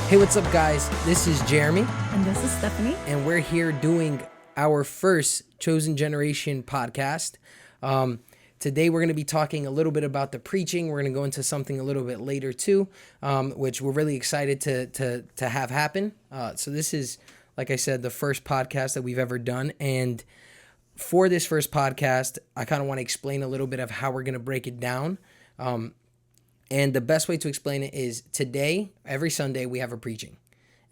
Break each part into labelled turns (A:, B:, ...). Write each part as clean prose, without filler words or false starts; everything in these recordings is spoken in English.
A: Hey, what's up, guys? This is Jeremy,
B: And this is Stephanie.
A: and we're here doing our first Chosen Generation podcast. Today, we're going to be talking a little bit about the preaching. We're going to go into something a little bit later, too, which we're really excited to have happen. So this is, like I said, the first podcast that we've ever done. And for this first podcast, I kind of want to explain a little bit of how we're going to break it down. And the best way to explain it is today, every Sunday, we have a preaching.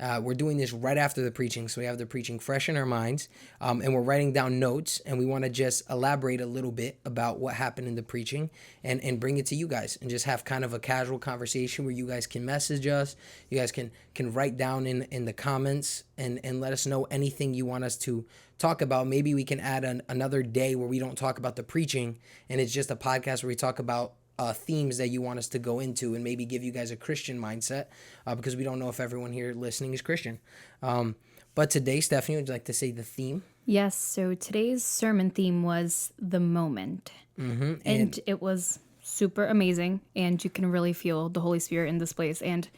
A: We're doing this right after the preaching, so we have the preaching fresh in our minds, and we're writing down notes, and we want to just elaborate a little bit about what happened in the preaching and bring it to you guys and just have kind of a casual conversation where you guys can message us. You guys can write down in the comments and let us know anything you want us to talk about. Maybe we can add another day where we don't talk about the preaching, and it's just a podcast where we talk about themes that you want us to go into and maybe give you guys a Christian mindset because we don't know if everyone here listening is Christian. But today, Stephanie, would you like to say the theme?
B: Yes, so today's sermon theme was the moment.
A: Mm-hmm.
B: And it was super amazing, and you can really feel the Holy Spirit in this place. And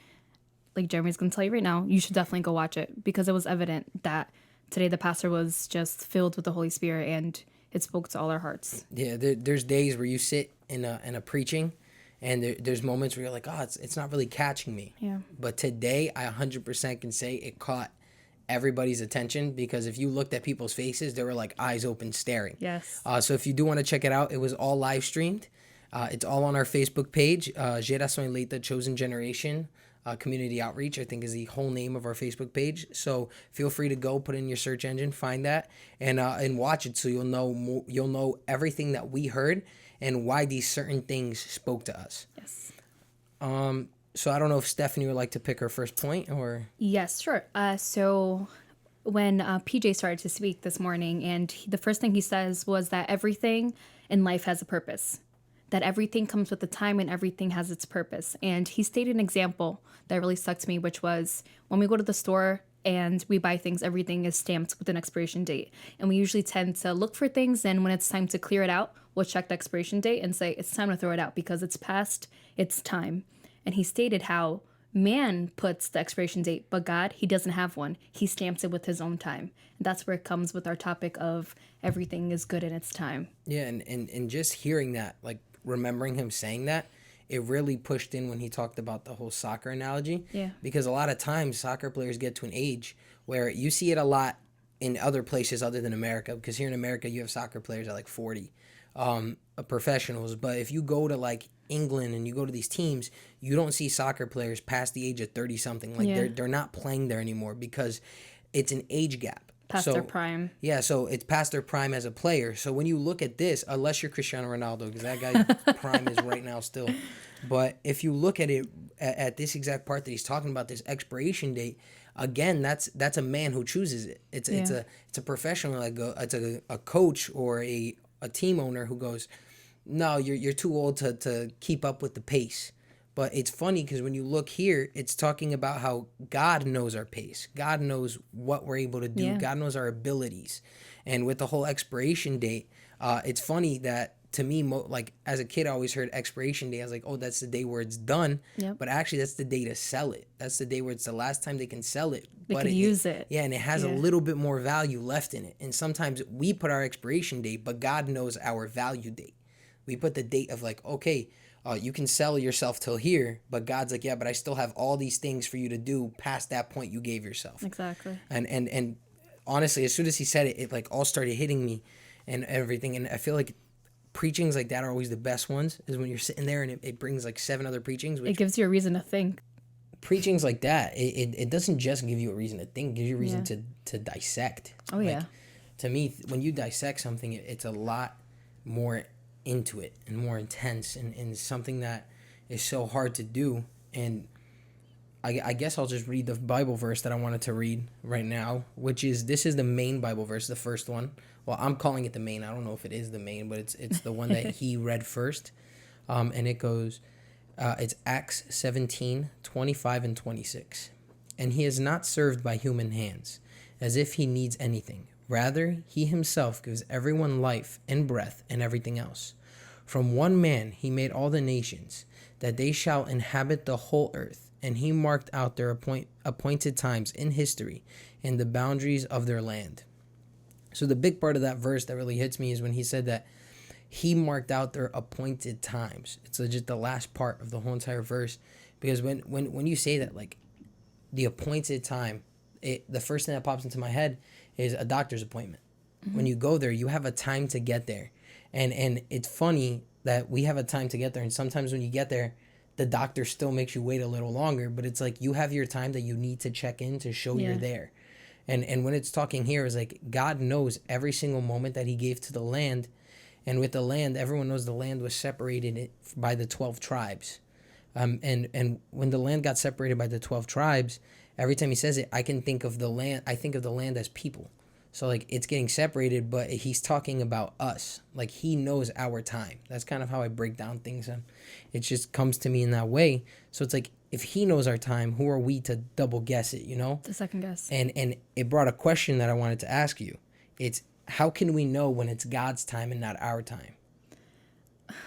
B: like Jeremy's going to tell you right now, you should definitely go watch it because it was evident that today the pastor was just filled with the Holy Spirit and it spoke to all our hearts.
A: Yeah, there's days where you sit in a preaching and there's moments where you're like, oh, it's not really catching me.
B: Yeah.
A: But today, I 100% can say it caught everybody's attention because if you looked at people's faces, they were like eyes open staring.
B: Yes.
A: So if you do want to check it out, it was all live streamed. It's all on our Facebook page, Geracast, the Chosen Generation. Community Outreach, I think, is the whole name of our Facebook page. So feel free to go put in your search engine, find that, and watch it so you'll know everything that we heard and why these certain things spoke to us.
B: Yes.
A: So I don't know if Stephanie would like to pick her first point or.
B: Yes, sure. So when PJ started to speak this morning, and the first thing he says was that everything in life has a purpose, that everything comes with a time and everything has its purpose. And he stated an example that really stuck to me, which was when we go to the store and we buy things, everything is stamped with an expiration date. And we usually tend to look for things, and when it's time to clear it out, we'll check the expiration date and say, it's time to throw it out because it's past its time. And he stated how man puts the expiration date, but God, he doesn't have one. He stamps it with his own time. And that's where it comes with our topic of everything is good in its time.
A: Yeah, and just hearing that, like remembering him saying that, it really pushed in when he talked about the whole soccer analogy.
B: Yeah.
A: Because a lot of times soccer players get to an age where you see it a lot in other places other than America, because here in America you have soccer players at like 40 professionals. But if you go to like England and you go to these teams, you don't see soccer players past the age of 30 something. Like they're not playing there anymore because it's an age gap.
B: Past their prime.
A: Yeah, so it's past their prime as a player. So when you look at this, unless you're Cristiano Ronaldo, because that guy's prime is right now still. But if you look at it at this exact part that he's talking about, this expiration date, again, that's a man who chooses it. It's a professional, like it's a coach or a team owner who goes, no, you're too old to keep up with the pace. But it's funny because when you look here, it's talking about how God knows our pace. God knows what we're able to do.
B: Yeah.
A: God knows our abilities. And with the whole expiration date, it's funny that to me, like as a kid, I always heard expiration date. I was like, oh, that's the day where it's done.
B: Yep.
A: But actually, that's the day to sell it. That's the day where it's the last time they can sell it.
B: They
A: but
B: can use it.
A: Yeah, and it has a little bit more value left in it. And sometimes we put our expiration date, but God knows our value date. We put the date of like, okay, you can sell yourself till here, but God's like, yeah, but I still have all these things for you to do past that point you gave yourself.
B: Exactly.
A: And honestly, as soon as he said it, it like all started hitting me and everything. And I feel like preachings like that are always the best ones, is when you're sitting there and it brings like 7 other preachings.
B: It gives you a reason to think.
A: Preachings like that, it doesn't just give you a reason to think, it gives you a reason to dissect.
B: Oh, yeah.
A: To me, when you dissect something, it's a lot more into it and more intense and something that is so hard to do. And I guess I'll just read the Bible verse that I wanted to read right now, which is, this is the main Bible verse, the first one. Well, I'm calling it the main. I don't know if it is the main, but it's the one that he read first. And it goes, it's Acts 17, 25 and 26. And he is not served by human hands, as if he needs anything. Rather, he himself gives everyone life and breath and everything else. From one man he made all the nations, that they shall inhabit the whole earth, and he marked out their appointed times in history and the boundaries of their land. So the big part of that verse that really hits me is when he said that he marked out their appointed times. It's just the last part of the whole entire verse. Because when you say that, like, the appointed time, the first thing that pops into my head is a doctor's appointment. Mm-hmm. When you go there, you have a time to get there. And it's funny that we have a time to get there. And sometimes when you get there, the doctor still makes you wait a little longer. But it's like you have your time that you need to check in to show you're there. And when it's talking here, is like God knows every single moment that he gave to the land. And with the land, everyone knows the land was separated by the 12 tribes. And when the land got separated by the 12 tribes, every time he says it, I can think of the land. I think of the land as people. So, like, it's getting separated, but he's talking about us. Like, he knows our time. That's kind of how I break down things. It just comes to me in that way. So it's like, if he knows our time, who are we to double guess it, you know?
B: The second guess.
A: And it brought a question that I wanted to ask you. It's, how can we know when it's God's time and not our time?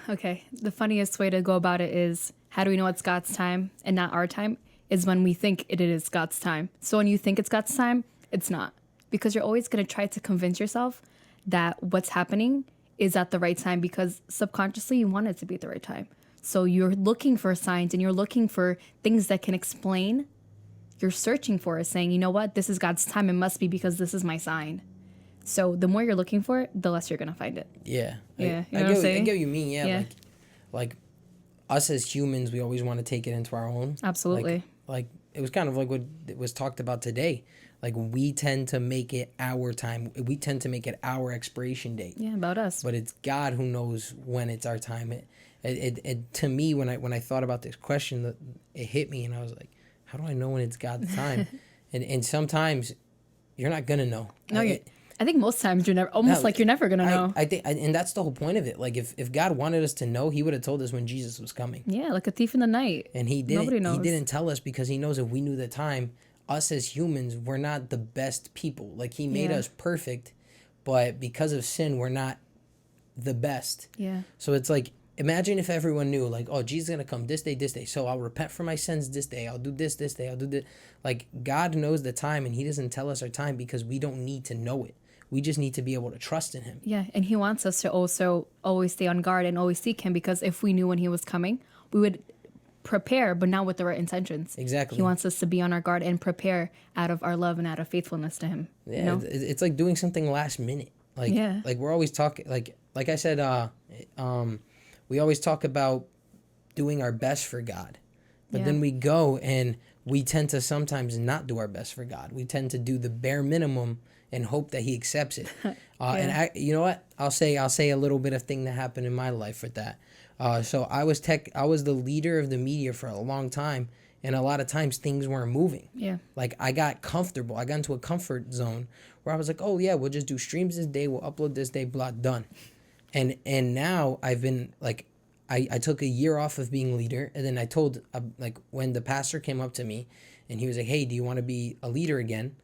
B: Okay. The funniest way to go about it is, how do we know it's God's time and not our time? Is when we think it is God's time. So when you think it's God's time, it's not. Because you're always going to try to convince yourself that what's happening is at the right time, because subconsciously you want it to be at the right time. So you're looking for signs and you're looking for things that can explain. You're searching for it, saying, you know what, this is God's time. It must be because this is my sign. So the more you're looking for it, the less you're going to find it.
A: Yeah.
B: Yeah.
A: I get what you mean. Yeah. Like us as humans, we always want to take it into our own.
B: Absolutely.
A: Like it was kind of like what was talked about today. Like, we tend to make it our time. We tend to make it our expiration date.
B: Yeah, about us.
A: But it's God who knows when it's our time. It to me, when I thought about this question, it hit me, and I was like, how do I know when it's God's time? and sometimes you're not gonna know.
B: No, I think most times you're never, almost like you're never gonna know.
A: I think, and that's the whole point of it. Like, if God wanted us to know, he would have told us when Jesus was coming.
B: Yeah, like a thief in the night.
A: And he didn't.
B: Nobody knows.
A: He didn't tell us because he knows if we knew the time, us as humans, we're not the best people. Like, he made us perfect, but because of sin, we're not the best.
B: Yeah.
A: So it's like, imagine if everyone knew, like, oh, Jesus is going to come this day. So I'll repent for my sins this day. I'll do this day. I'll do this. Like, God knows the time, and he doesn't tell us our time because we don't need to know it. We just need to be able to trust in him.
B: Yeah, and he wants us to also always stay on guard and always seek him, because if we knew when he was coming, we would prepare, but not with the right intentions.
A: Exactly.
B: He wants us to be on our guard and prepare out of our love and out of faithfulness to him.
A: Yeah,
B: you know?
A: It's like doing something last minute. Like, like we're always talking, like I said, we always talk about doing our best for God, but then we go and we tend to sometimes not do our best for God. We tend to do the bare minimum and hope that he accepts it. And you know what? I'll say a little bit of thing that happened in my life with that. So I was the leader of the media for a long time, and a lot of times things weren't moving. Yeah. Like, I got comfortable. I got into a comfort zone where I was like, oh yeah, we'll just do streams this day, we'll upload this day, blah, done. And now I've been like, I took a year off of being leader, and then I told like, when the pastor came up to me and he was like, hey, do you want to be a leader again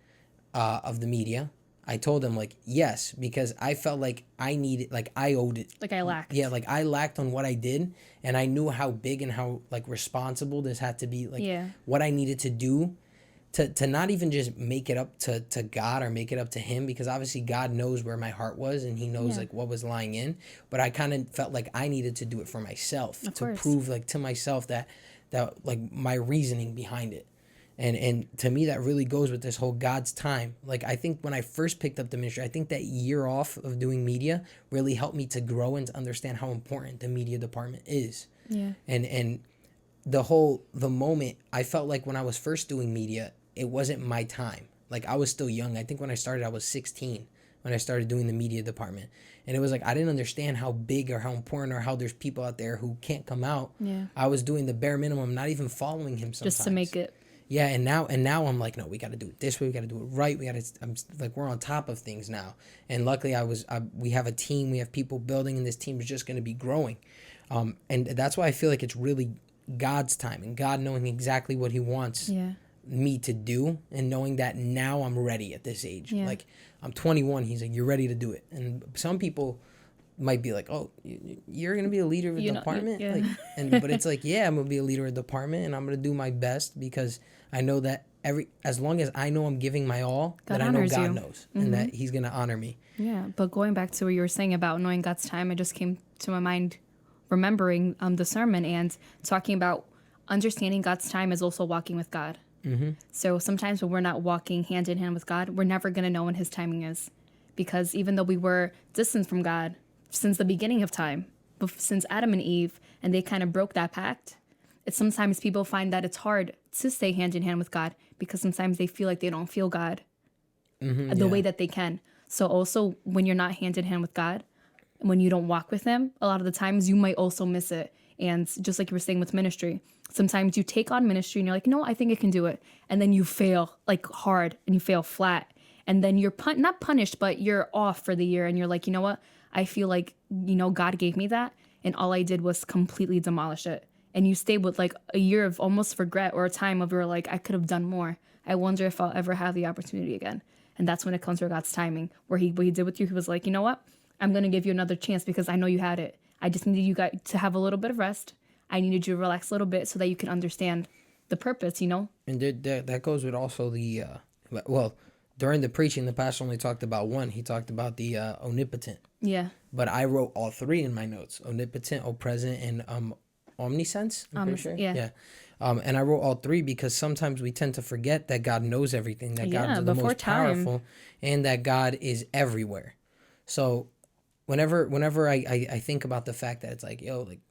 A: of the media? I told him, like, yes, because I felt like I needed, like, I owed it.
B: Like I lacked.
A: Yeah, like I lacked on what I did, and I knew how big and how, like, responsible this had to be, like, what I needed to do to not even just make it up to God or make it up to him, because obviously God knows where my heart was and he knows, like, what was lying in, but I kind of felt like I needed to do it for myself, to prove, like, to myself that, like, my reasoning behind it. And to me, that really goes with this whole God's time. Like, I think when I first picked up the ministry, I think that year off of doing media really helped me to grow and to understand how important the media department is. Yeah. And the moment, I felt like when I was first doing media, it wasn't my time. Like, I was still young. I think when I started, I was 16 when I started doing the media department. And it was like, I didn't understand how big or how important or how there's people out there who can't come out. Yeah. I was doing the bare minimum, not even following him sometimes.
B: Just to make it.
A: Yeah, and now I'm like, no, we got to do it this way. We got to do it right. I'm like, we're on top of things now. And luckily, we have a team. We have people building, and this team is just going to be growing. And that's why I feel like it's really God's time and God knowing exactly what he wants me to do, and knowing that now I'm ready at this age. Like, I'm 21. He's like, you're ready to do it. And some people might be like, oh, you're gonna be a leader of a department,
B: yeah.
A: like, but it's like, yeah, I'm gonna be a leader of a department, and I'm gonna do my best because I know that as long as I know I'm giving my all,
B: God
A: that I know
B: honors
A: God
B: you.
A: knows, and that He's gonna honor me.
B: Yeah, but going back to what you were saying about knowing God's time, it just came to my mind remembering the sermon and talking about understanding God's time is also walking with God. So sometimes when we're not walking hand in hand with God, we're never going to know when His timing is. Because even though we were distant from God since the beginning of time, since Adam and Eve, and they kind of broke that pact, it's sometimes people find that it's hard to stay hand in hand with God because sometimes they feel like they don't feel God the way that they can. So also when you're not hand in hand with God, when you don't walk with Him, a lot of the times you might also miss it. And just like you were saying with ministry, sometimes you take on ministry and you're like, no, I think I can do it. And then you fail like hard and you fail flat. And then you're not punished, but you're off for the year. And you're like, you know what? I feel like, God gave me that. And all I did was completely demolish it. And you stay with like a year of almost regret or a time of you're like, I could have done more. I wonder if I'll ever have the opportunity again. And that's when it comes to God's timing, where what He did with you, He was like, you know what? I'm going to give you another chance because I know you had it. I just needed you guys to have a little bit of rest. I needed you to relax a little bit so that you can understand the purpose,
A: And that goes with also during the preaching, the pastor only talked about one. He talked about the omnipotent.
B: Yeah.
A: But I wrote all three in my notes: omnipotent, omnipresent, and omniscience. I'm pretty sure.
B: Yeah.
A: And I wrote all three because sometimes we tend to forget that God knows everything, that God is the most powerful, and that God is everywhere. So whenever I think about the fact that it's like, yo, like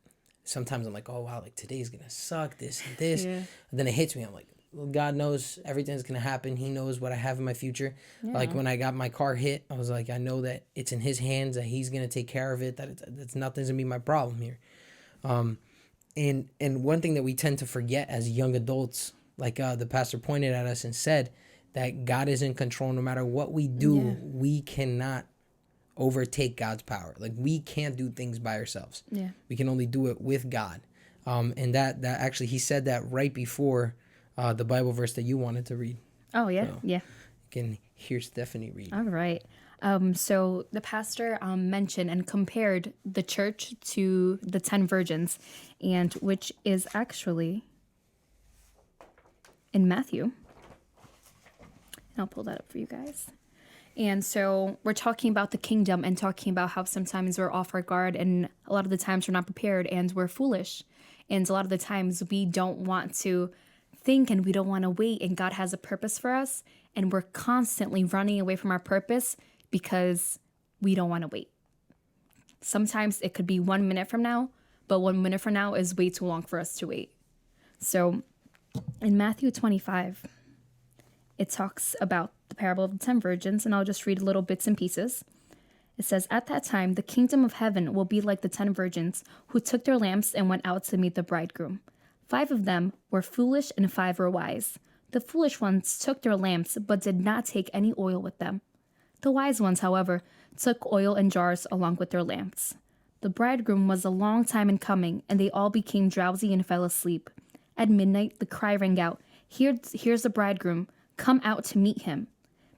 A: sometimes I'm like, oh wow, like today's gonna suck, this and this.
B: Yeah.
A: And then it hits me. I'm like, well, God knows everything's gonna happen. He knows what I have in my future.
B: Yeah.
A: Like when I got my car hit, I was like, I know that it's in His hands, that He's gonna take care of it. That's nothing's gonna be my problem here. And one thing that we tend to forget as young adults, like the pastor pointed at us and said, that God is in control. No matter what we do, we cannot overtake God's power. Like we can't do things by ourselves.
B: Yeah.
A: We can only do it with God. And that actually, He said that right before the Bible verse that you wanted to read.
B: Oh, yeah.
A: So
B: yeah.
A: you can hear Stephanie read.
B: All right. So the pastor mentioned and compared the church to the 10 virgins, and which is actually in Matthew. And I'll pull that up for you guys. And so we're talking about the kingdom and talking about how sometimes we're off our guard and a lot of the times we're not prepared and we're foolish. And a lot of the times we don't want to think and we don't want to wait, and God has a purpose for us and we're constantly running away from our purpose because we don't want to wait. Sometimes it could be 1 minute from now, but 1 minute from now is way too long for us to wait. So in Matthew 25, it talks about the parable of the 10 virgins, and I'll just read little bits and pieces. It says, "At that time, the kingdom of heaven will be like the 10 virgins who took their lamps and went out to meet the bridegroom. 5 of them were foolish and 5 were wise. The foolish ones took their lamps, but did not take any oil with them. The wise ones, however, took oil in jars along with their lamps. The bridegroom was a long time in coming, and they all became drowsy and fell asleep. At midnight, the cry rang out, 'Here's the bridegroom. Come out to meet him.'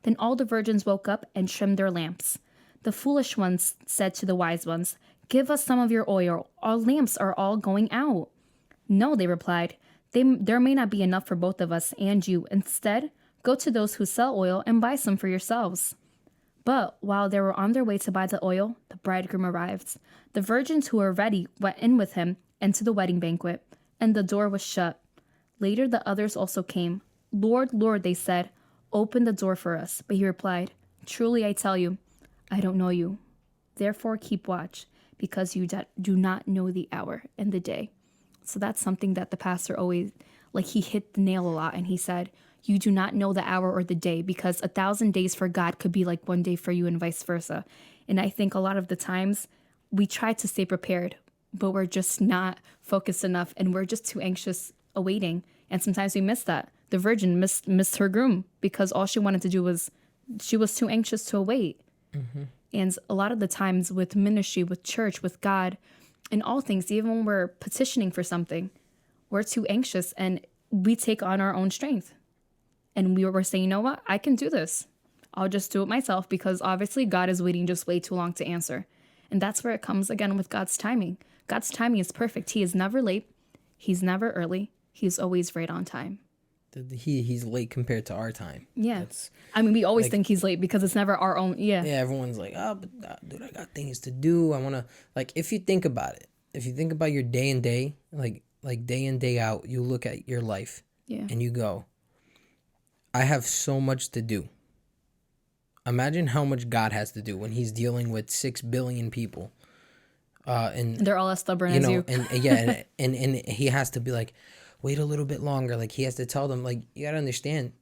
B: Then all the virgins woke up and trimmed their lamps. The foolish ones said to the wise ones, 'Give us some of your oil. Our lamps are all going out.' 'No,' they replied. 'There may not be enough for both of us and you. Instead, go to those who sell oil and buy some for yourselves.' But while they were on their way to buy the oil, the bridegroom arrived. The virgins who were ready went in with him and to the wedding banquet, and the door was shut. Later the others also came. 'Lord, Lord,' they said, 'open the door for us.' But he replied, 'Truly I tell you, I don't know you. Therefore keep watch, because you do not know the hour and the day.'" So that's something that the pastor always, he hit the nail a lot, and he said, you do not know the hour or the day, because 1,000 days for God could be like 1 day for you and vice versa. And I think a lot of the times we try to stay prepared, but we're just not focused enough, and we're just too anxious awaiting. And sometimes we miss that. The virgin missed her groom because all she wanted to do was, she was too anxious to await. Mm-hmm. And a lot of the times with ministry, with church, with God, in all things, even when we're petitioning for something, we're too anxious and we take on our own strength. And we were saying, you know what? I can do this. I'll just do it myself, because obviously God is waiting just way too long to answer. And that's where it comes again with God's timing. God's timing is perfect. He is never late. He's never early. He's always right on time.
A: He's late compared to our time.
B: Yeah. I mean, we always think he's late because it's never our own. Yeah.
A: Yeah, everyone's like, oh, but dude, I got things to do. I want to, like, if you think about it, if you think about your day and day, like day in, day out, you look at your life and you go, I have so much to do. Imagine how much God has to do when he's dealing with 6 billion people. And
B: they're all as stubborn as you.
A: And he has to be like, wait a little bit longer. Like, he has to tell them, like, you got to understand,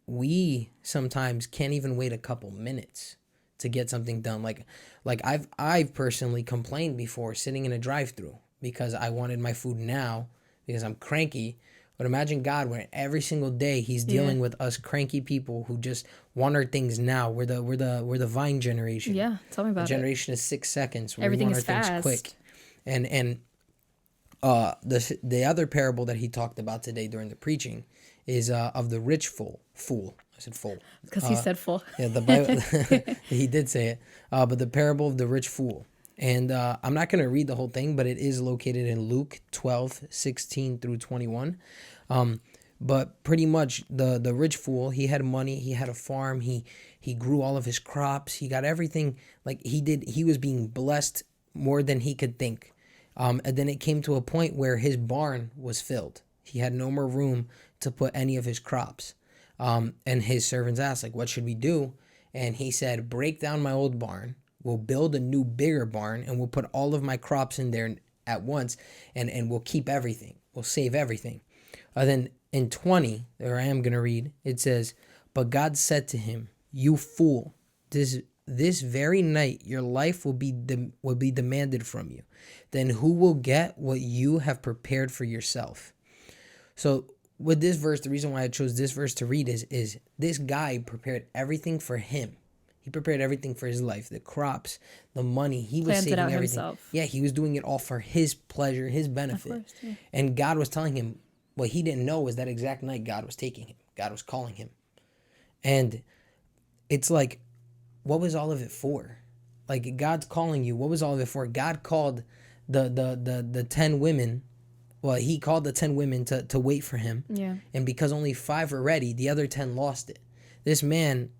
A: we sometimes can't even wait a couple minutes to get something done. Like I've personally complained before sitting in a drive-thru because I wanted my food now because I'm cranky. But imagine God, where every single day he's dealing with us cranky people who just want our things now. We're the Vine generation.
B: Yeah, tell me about
A: the generation of 6 seconds. Where
B: everything
A: we want
B: is
A: our
B: fast.
A: things quick. And the other parable that he talked about today during the preaching is of the rich fool. I said fool
B: because he said full.
A: Yeah, the Bible. He did say it. But the parable of the rich fool. And I'm not going to read the whole thing, but it is located in Luke 12:16 through 21. But pretty much the rich fool, he had money, he had a farm, he grew all of his crops, he got everything like he was being blessed more than he could think. And then it came to a point where his barn was filled. He had no more room to put any of his crops. And his servants asked, like, what should we do? And he said, break down my old barn. We'll build a new, bigger barn, and we'll put all of my crops in there at once, and we'll keep everything. We'll save everything. Then in 20, there I am going to read, it says, but God said to him, you fool, this very night your life will be demanded from you. Then who will get what you have prepared for yourself? So with this verse, the reason why I chose this verse to read is this guy prepared everything for him. He prepared everything for his life, the crops, the money. He was saving everything. Himself. Yeah, he was doing it all for his pleasure, his benefit. Of course, yeah. And God was telling him what he didn't know was that exact night God was taking him. God was calling him. And it's like, what was all of it for? Like, God's calling you. What was all of it for? God called the 10 women. Well, he called the 10 women to wait for him. Yeah. And because only 5 were ready, the other 10 lost it. This man,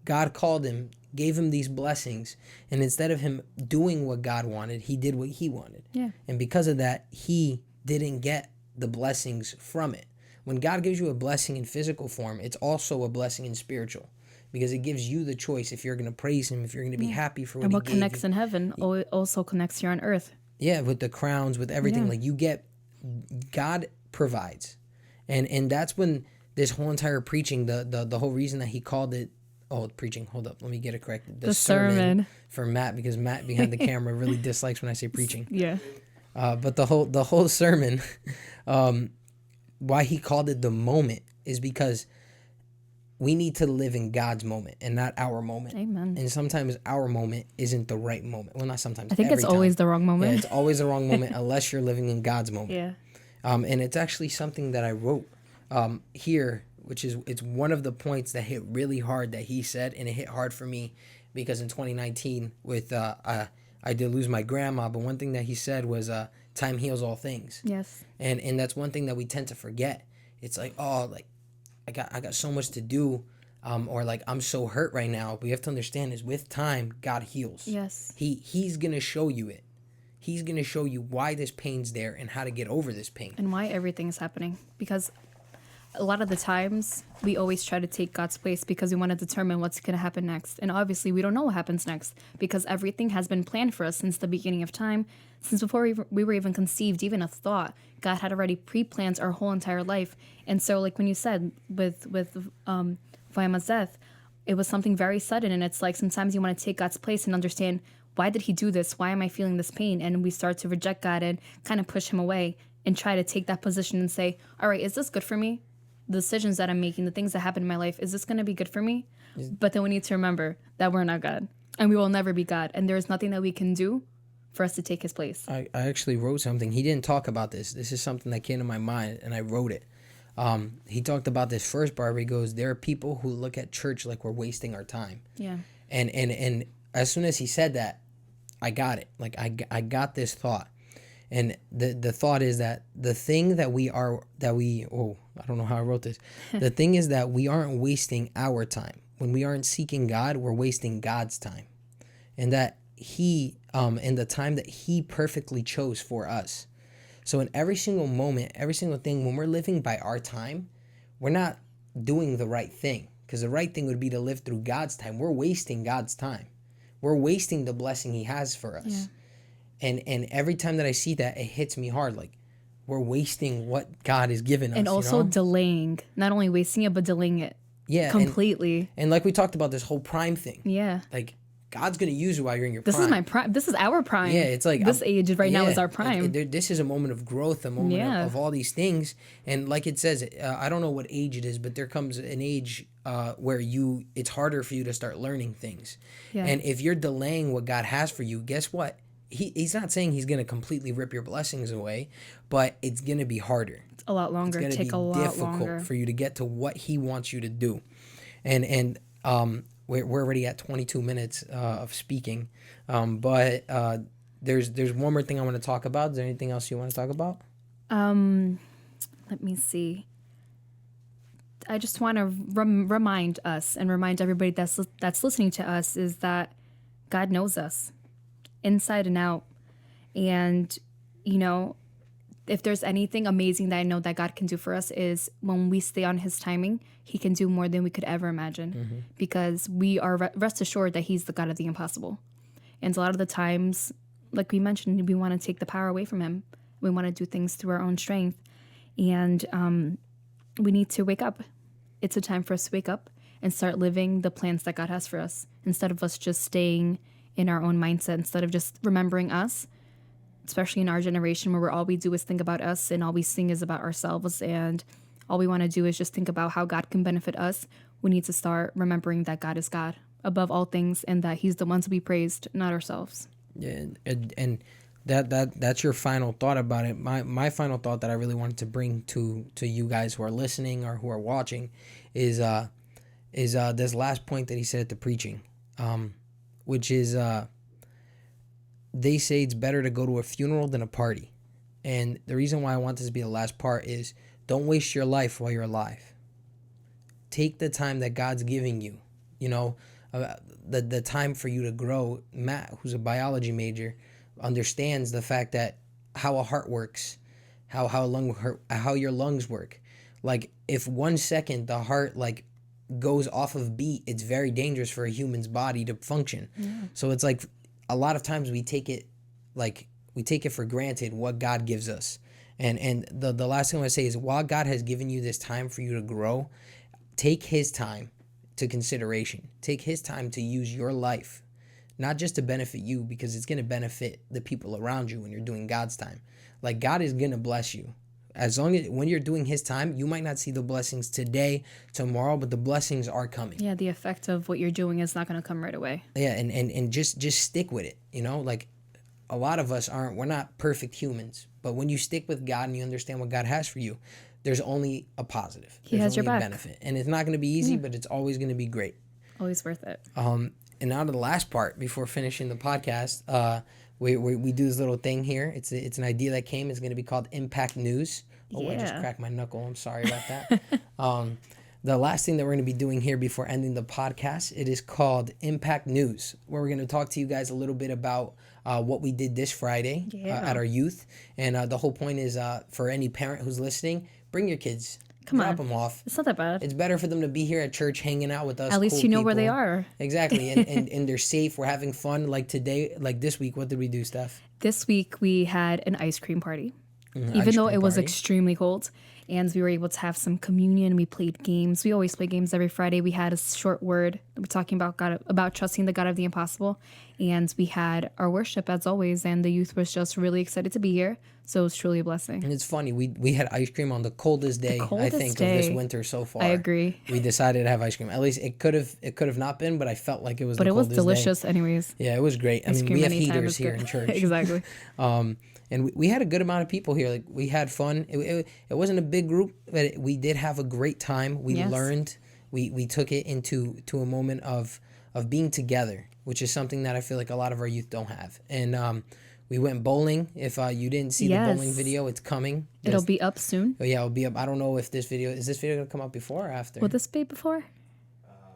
A: God called him, gave him these blessings, and instead of him doing what God wanted, he did what he wanted. Yeah. And because of that, he didn't get the blessings from it. When God gives you a blessing in physical form, it's also a blessing in spiritual, because it gives you the choice if you're going to praise him, if you're going to be happy for what he gave you. And
B: what connects in heaven also connects here on earth.
A: Yeah, with the crowns, with everything. Like, you get, God provides. And that's when this whole entire preaching, the whole reason that he called it, preaching. Hold up. Let me get it corrected. The sermon for Matt, because Matt behind the camera really dislikes when I say preaching. Yeah. But the whole sermon, why he called it the moment is because we need to live in God's moment and not our moment. Amen. And sometimes our moment isn't the right moment. Well, not sometimes.
B: I think it's always the wrong moment.
A: Yeah, it's always the wrong moment unless you're living in God's moment. Yeah. And it's actually something that I wrote here, which is, it's one of the points that hit really hard that he said, and it hit hard for me because in 2019 with I did lose my grandma, but one thing that he said was time heals all things. Yes. And that's one thing that we tend to forget. It's like, oh, like I got so much to do, or like I'm so hurt right now. But you have to understand is with time, God heals. Yes. He's gonna show you it. He's gonna show you why this pain's there and how to get over this pain.
B: And why everything is happening. Because a lot of the times we always try to take God's place because we want to determine what's going to happen next. And obviously we don't know what happens next because everything has been planned for us since the beginning of time. Since before we were even conceived, even a thought, God had already pre-planned our whole entire life. And so, like when you said with Vayama's death, it was something very sudden. And it's like sometimes you want to take God's place and understand, why did he do this? Why am I feeling this pain? And we start to reject God and kind of push him away and try to take that position and say, all right, is this good for me? The decisions that I'm making, the things that happen in my life, is this going to be good for me? But then we need to remember that we're not God and we will never be God. And there's nothing that we can do for us to take his place.
A: I actually wrote something. He didn't talk about this. This is something that came to my mind and I wrote it. He talked about this first part where he goes, there are people who look at church like we're wasting our time. Yeah. And as soon as he said that, I got it. Like I got this thought. And the thought is that the thing that I don't know how I wrote this. The thing is that we aren't wasting our time. When we aren't seeking God, we're wasting God's time. And that he, in the time that he perfectly chose for us. So in every single moment, every single thing, when we're living by our time, we're not doing the right thing. Because the right thing would be to live through God's time. We're wasting God's time. We're wasting the blessing he has for us. Yeah. And every time that I see that, it hits me hard. Like, we're wasting what God has given us.
B: And also delaying. Not only wasting it, but delaying it. Yeah. Completely.
A: And like we talked about this whole prime thing.
B: Yeah.
A: Like, God's going to use you while you're in your
B: prime.
A: This
B: is my prime. This is our prime.
A: Yeah, it's like...
B: This age right now is our prime.
A: This is a moment of growth, a moment of all these things. And like it says, I don't know what age it is, but there comes an age where it's harder for you to start learning things. Yeah. And if you're delaying what God has for you, guess what? He's not saying he's going to completely rip your blessings away, but it's going to be harder.
B: It's a lot longer. It's going to be a lot difficult
A: for you to get to what he wants you to do. And we're already at 22 minutes of speaking. But there's one more thing I want to talk about. Is there anything else you want to talk about?
B: Let me see. I just want to remind us and remind everybody that's listening to us is that God knows us inside and out. And, if there's anything amazing that I know that God can do for us is when we stay on his timing, he can do more than we could ever imagine because we are rest assured that he's the God of the impossible. And a lot of the times, like we mentioned, we want to take the power away from him. We want to do things through our own strength. And we need to wake up. It's a time for us to wake up and start living the plans that God has for us instead of us just staying in our own mindset, instead of just remembering us, especially in our generation where all we do is think about us and all we sing is about ourselves and all we want to do is just think about how God can benefit us. We need to start remembering that God is God above all things and that he's the one to be praised, not ourselves.
A: Yeah, and that's your final thought about it. My final thought that I really wanted to bring to you guys who are listening or who are watching is this last point that he said at the preaching, which is they say it's better to go to a funeral than a party. And the reason why I want this to be the last part is don't waste your life while you're alive. Take the time that God's giving you, the time for you to grow. Matt, who's a biology major, understands the fact that how a heart works, how your lungs work. Like if 1 second the heart goes off of beat, it's very dangerous for a human's body to function. Yeah. So it's like a lot of times we take it for granted what God gives us. And the last thing I want to say is while God has given you this time for you to grow, take his time to consideration. Take his time to use your life, not just to benefit you, because it's going to benefit the people around you when you're doing God's time. Like God is going to bless you. As long as when you're doing his time, you might not see the blessings today, tomorrow, but the blessings are coming.
B: Yeah, the effect of what you're doing is not going to come right away.
A: Yeah, and just stick with it. Like a lot of us we're not perfect humans, but when you stick with God and you understand what God has for you, there's only a positive.
B: He has your back.
A: Benefit. And it's not going to be easy, but it's always going to be great.
B: Always worth it.
A: And now to the last part before finishing the podcast, we do this little thing here. It's an idea that came. It's going to be called Impact News. Oh, yeah. I just cracked my knuckle. I'm sorry about that. The last thing that we're going to be doing here before ending the podcast, it is called Impact News, where we're going to talk to you guys a little bit about what we did this Friday at our youth. And the whole point is for any parent who's listening, bring your kids. Drop them off.
B: It's not that bad.
A: It's better for them to be here at church hanging out with us.
B: At least you know where they are.
A: Exactly. And they're safe. We're having fun. Like today, like this week, what did we do, Steph?
B: This week we had an ice cream party. Even though it was extremely cold. And we were able to have some communion. We played games. We always play games every Friday. We had a short word. We're talking about God, about trusting the God of the impossible. And we had our worship as always. And the youth was just really excited to be here. So it was truly a blessing.
A: And it's funny. We had ice cream on the coldest day, of this winter so far.
B: I agree.
A: We decided to have ice cream. At least it could have not been, but I felt like it was
B: the coldest day. But it was delicious anyways.
A: Yeah, it was great. I mean, we have heaters here in church.
B: Exactly.
A: And we had a good amount of people here. Like we had fun. It wasn't a big group, but we did have a great time. We learned. We took it into a moment of being together which is something that I feel like a lot of our youth don't have. And we went bowling. If you didn't see the bowling video, it's coming.
B: It'll be up soon.
A: Oh, yeah, it'll be up. I don't know if is this video going to come out before or after?
B: Will this be before?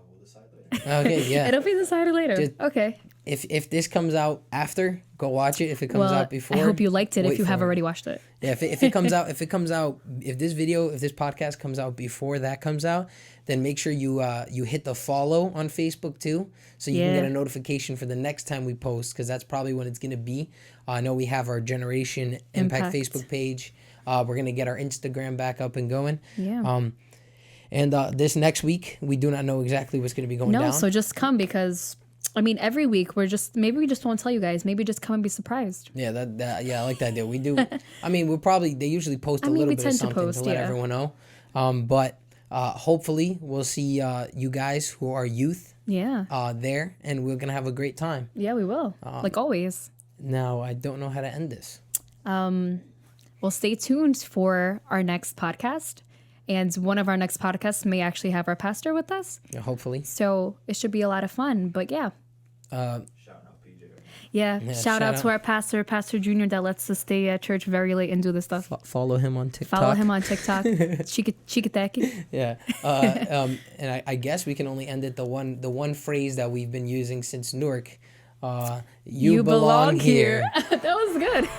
C: We'll decide later.
A: Okay, yeah.
B: It'll be decided later. Okay.
A: If this comes out after, go watch it. If it comes out before,
B: I hope you liked it if you have
A: it.
B: already watched it.
A: Yeah, if it comes out, if this podcast comes out before that comes out, then make sure you hit the follow on Facebook too, so you can get a notification for the next time we post, because that's probably when it's gonna be. I know we have our Generation Impact Facebook page. We're gonna get our Instagram back up and going.
B: Yeah.
A: And this next week, we do not know exactly what's gonna be going down.
B: No, so just come, because I mean, every week maybe we just won't tell you guys. Maybe just come and be surprised.
A: Yeah, I like that idea. We do. I mean, they usually post a little bit of something to let everyone know. But hopefully we'll see you guys who are youth.
B: Yeah.
A: There, and we're gonna have a great time.
B: Yeah, we will. Like always.
A: Now I don't know how to end this.
B: Well, stay tuned for our next podcast. And one of our next podcasts may actually have our pastor with us.
A: Yeah, hopefully.
B: So it should be a lot of fun. But yeah.
C: Shouting out PJ.
B: Yeah. Shout out to our pastor, Pastor Junior, that lets us stay at church very late and do this stuff.
A: Follow him on TikTok.
B: Chikateki.
A: Yeah. And I guess we can only end it the one phrase that we've been using since Newark. You belong here.
B: That was good.